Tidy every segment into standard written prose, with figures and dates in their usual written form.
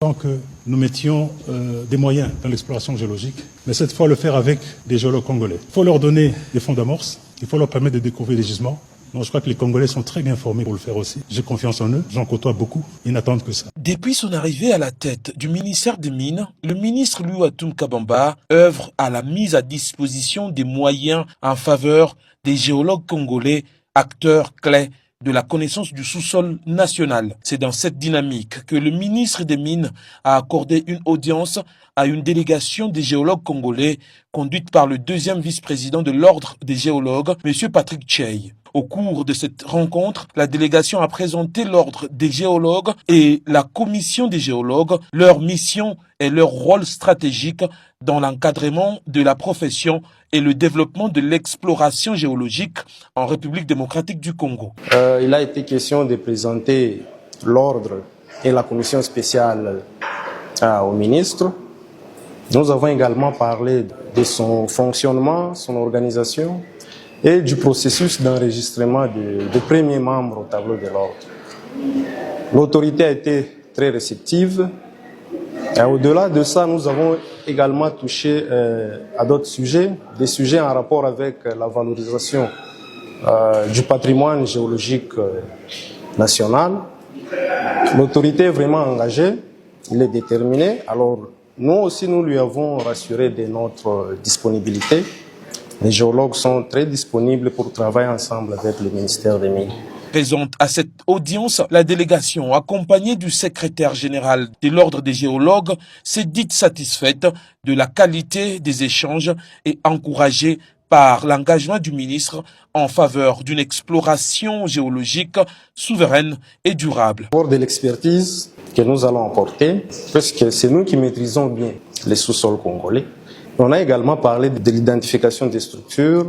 Tant que nous mettions des moyens dans l'exploration géologique, mais cette fois le faire avec des géologues congolais. Il faut leur donner des fonds d'amorce, il faut leur permettre de découvrir les gisements. Donc je crois que les Congolais sont très bien formés pour le faire aussi. J'ai confiance en eux, j'en côtoie beaucoup, ils n'attendent que ça. Depuis son arrivée à la tête du ministère des Mines, le ministre Louatum Kabamba œuvre à la mise à disposition des moyens en faveur des géologues congolais, acteurs clés de la connaissance du sous-sol national. C'est dans cette dynamique que le ministre des Mines a accordé une audience à une délégation des géologues congolais conduite par le deuxième vice-président de l'ordre des géologues, M. Patrick Tchey. Au cours de cette rencontre, la délégation a présenté l'ordre des géologues et la commission des géologues, leur mission et leur rôle stratégique dans l'encadrement de la profession et le développement de l'exploration géologique en République démocratique du Congo. Il a été question de présenter l'ordre et la commission spéciale au ministre. Nous avons également parlé de son fonctionnement, son organisation et du processus d'enregistrement des premiers membres au tableau de l'ordre. L'autorité a été très réceptive. Au-delà de ça, nous avons également touché à d'autres sujets, des sujets en rapport avec la valorisation du patrimoine géologique national. L'autorité est vraiment engagée, il est déterminé. Alors, nous aussi, nous lui avons rassuré de notre disponibilité. Les géologues sont très disponibles pour travailler ensemble avec le ministère des Mines. Présente à cette audience, la délégation, accompagnée du secrétaire général de l'ordre des géologues, s'est dite satisfaite de la qualité des échanges et encouragée par l'engagement du ministre en faveur d'une exploration géologique souveraine et durable. Pour de l'expertise que nous allons apporter, parce que c'est nous qui maîtrisons bien les sous-sols congolais. On a également parlé de l'identification des structures,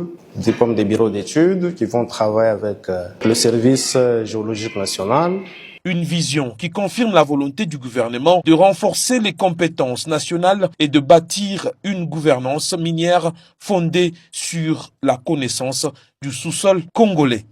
comme des bureaux d'études qui vont travailler avec le service géologique national. Une vision qui confirme la volonté du gouvernement de renforcer les compétences nationales et de bâtir une gouvernance minière fondée sur la connaissance du sous-sol congolais.